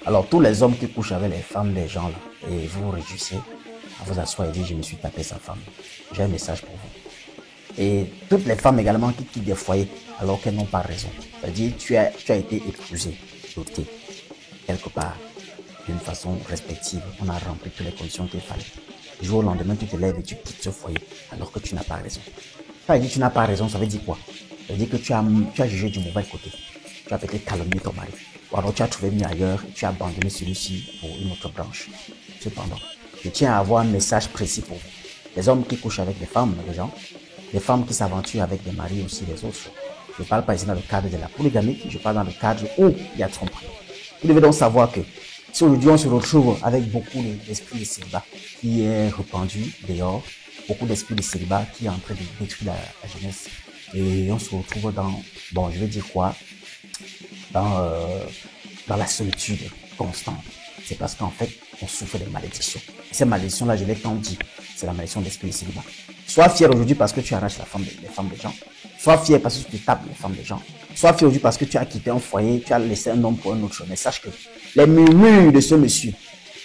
Alors, tous les hommes qui couchent avec les femmes des gens, là, et vous vous réjouissez à vous asseoir et dire, je me suis tapé sa femme. J'ai un message pour vous. Et toutes les femmes également qui quittent des foyers alors qu'elles n'ont pas raison. C'est-à-dire, tu as été épousé, doté, quelque part, d'une façon respective. On a rempli toutes les conditions qu'il fallait. Du jour au lendemain, tu te lèves et tu quittes ce foyer alors que tu n'as pas raison. Quand il dit tu n'as pas raison, ça veut dire quoi? Ça veut dire que tu as jugé du mauvais côté. Tu as peut-être calomnié ton mari. Ou alors tu as trouvé mieux ailleurs et tu as abandonné celui-ci pour une autre branche. Cependant, je tiens à avoir un message précis pour vous. Les hommes qui couchent avec les femmes, les gens, les femmes qui s'aventurent avec des maris aussi, les autres. Je ne parle pas ici dans le cadre de la polygamie, je parle dans le cadre où il y a tromperie. Vous devez donc savoir que si aujourd'hui on se retrouve avec beaucoup d'esprit de célibat qui est répandu dehors, beaucoup d'esprit de célibat qui est en train de détruire la jeunesse, et on se retrouve dans, bon, je vais dire quoi, dans la solitude constante. C'est parce qu'en fait, on souffre des malédictions. Et ces malédictions-là, je l'ai tant dit, c'est la malédiction de l'esprit de célibat. Sois fier aujourd'hui parce que tu arraches les femmes des gens. Sois fier parce que tu tapes les femmes des gens. Sois fier aujourd'hui parce que tu as quitté un foyer, tu as laissé un homme pour un autre. Mais sache que les murmures de ce monsieur,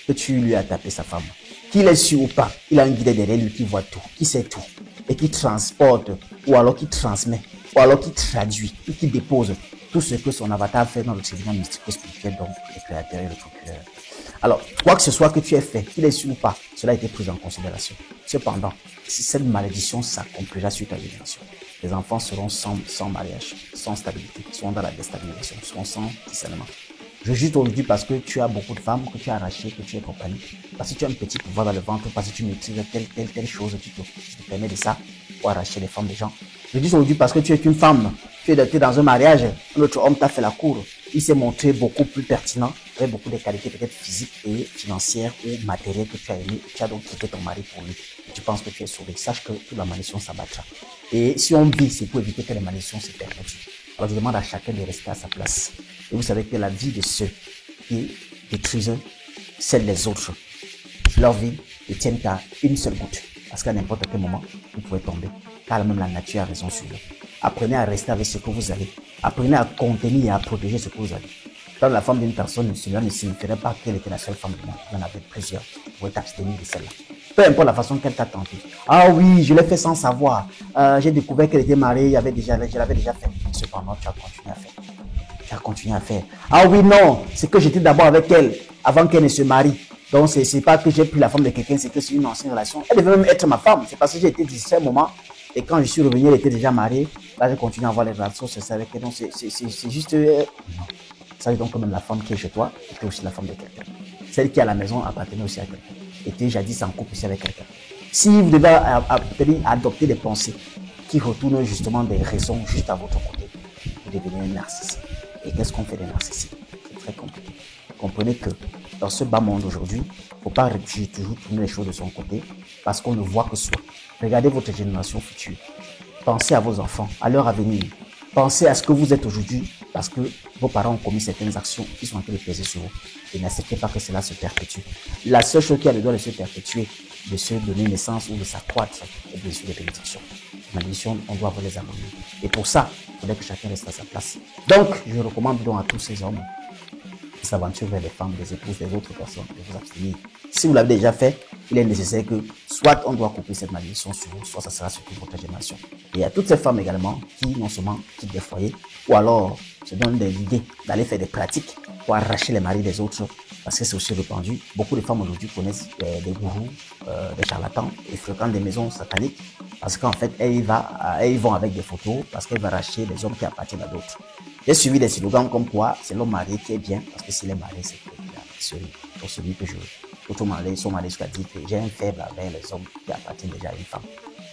que tu lui as tapé sa femme, qu'il est sûr ou pas, il a un guide derrière lui qui voit tout, qui sait tout, et qui transporte, ou alors qui transmet, ou alors qui traduit, ou qui dépose tout ce que son avatar fait dans le tribunal mystico-spirituel, donc le créateur et le procureur. Alors, quoi que ce soit que tu aies fait, qu'il est sûr ou pas, cela a été pris en considération. Cependant, si cette malédiction s'accomplira sur ta génération, les enfants seront sans mariage, sans stabilité, seront dans la déstabilisation, seront sans discernement. Je juge aujourd'hui parce que tu as beaucoup de femmes, que tu as arrachées, que tu es compagnie, parce que tu as un petit pouvoir dans le ventre, parce que tu maîtrises telle chose, tu te permets de ça pour arracher les femmes des gens. Je dis aujourd'hui parce que tu es une femme, tu es dans un mariage, un autre homme t'a fait la cour, il s'est montré beaucoup plus pertinent, avec beaucoup de qualités peut-être physiques et financières ou matérielles que tu as aimé, tu as donc quitté ton mari pour lui, et tu penses que tu es sauvé. Sache que toute la malédiction s'abattra. Et si on vit, c'est pour éviter que les malédictions se perpétuent. Alors je demande à chacun de rester à sa place. Et vous savez que la vie de ceux qui détruisent celle des autres, leur vie ne tient qu'à une seule goutte. Parce qu'à n'importe quel moment, vous pouvez tomber. Car même la nature a raison sur vous. Apprenez à rester avec ce que vous avez. Apprenez à contenir et à protéger ce que vous avez. Dans la femme d'une personne, cela ne signifierait pas qu'elle était la seule femme du monde. Il y en avait plusieurs. Vous pouvez t'abstenir de celle-là. Peu importe la façon qu'elle t'a tenté. Ah oui, je l'ai fait sans savoir. J'ai découvert qu'elle était mariée, je l'avais déjà fait. Cependant, tu as continué à faire. Tu as continué à faire. Ah oui, non, c'est que j'étais d'abord avec elle avant qu'elle ne se marie. Donc, c'est pas que j'ai pris la femme de quelqu'un, c'est que c'est une ancienne relation. Elle devait même être ma femme. C'est parce que j'ai été distrait un moment. Et quand je suis revenu, elle était déjà mariée. Là, j'ai continué à avoir les relations. C'est avec elle. Donc, c'est juste. Non. Ça veut donc que même la femme qui est chez toi était aussi la femme de quelqu'un. Celle qui est à la maison appartenait aussi à quelqu'un. Était jadis en couple aussi avec quelqu'un. Si vous devez adopter des pensées qui retournent justement des raisons juste à votre côté, vous devenez un narcissique. Et qu'est-ce qu'on fait des narcissiques? C'est très compliqué. Comprenez que dans ce bas monde aujourd'hui, il ne faut pas toujours tourner les choses de son côté parce qu'on ne voit que soi. Regardez votre génération future. Pensez à vos enfants, à leur avenir. Pensez à ce que vous êtes aujourd'hui parce que vos parents ont commis certaines actions qui sont en train de peser sur vous. Et n'acceptez pas que cela se perpétue. La seule chose qui a le droit de se perpétuer, de se donner naissance ou de s'accroître, c'est bien sûr les bénédictions. Les malédictions, on doit les abandonner. Et pour ça, il faudrait que chacun reste à sa place. Donc, je recommande donc à tous ces hommes qui s'aventurent vers les femmes, les épouses, les autres personnes, de vous abstenir. Si vous l'avez déjà fait, il est nécessaire que soit on doit couper cette malédiction sur vous, soit ça sera sur toute votre génération. Et il y a toutes ces femmes également qui non seulement quittent des foyers, ou alors se donnent l'idée d'aller faire des pratiques pour arracher les maris des autres, parce que c'est aussi répandu. Beaucoup de femmes aujourd'hui connaissent des gourous, des charlatans, et fréquentent des maisons sataniques, parce qu'en fait, elles vont avec des photos, parce qu'elles vont arracher les hommes qui appartiennent à d'autres. J'ai suivi des slogans comme quoi c'est l'homme marié qui est bien, parce que s'il est marié, c'est celui que je veux. Son mari soit dit que j'ai un faible avec les hommes qui appartiennent déjà à une femme.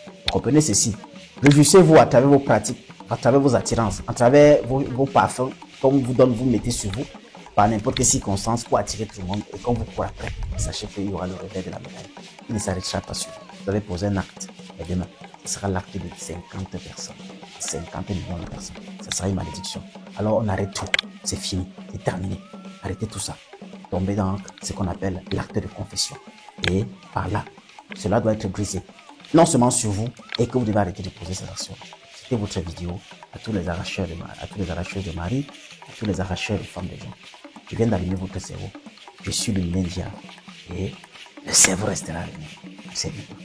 Vous comprenez ceci? Réjouissez-vous à travers vos pratiques, à travers vos attirances, à travers vos parfums, comme vous mettez sur vous, par n'importe quelle circonstance pour attirer tout le monde. Et quand vous courez après, sachez qu'il y aura le réveil de la médaille. Il ne s'arrêtera pas sur vous. Vous avez posé un acte, et demain, ce sera l'acte de 50 personnes, 50 millions de personnes. Ce sera une malédiction. Alors on arrête tout. C'est fini, c'est terminé. Arrêtez tout ça. Tombez dans ce qu'on appelle l'acte de confession. Et par là, cela doit être brisé. Non seulement sur vous, et que vous devez arrêter de poser ces actions. C'était votre vidéo à tous les arracheurs de mari, à tous les arracheurs de femmes des gens. Je viens d'allumer votre cerveau. Je suis le déjà. Et le cerveau restera allumé. C'est bien.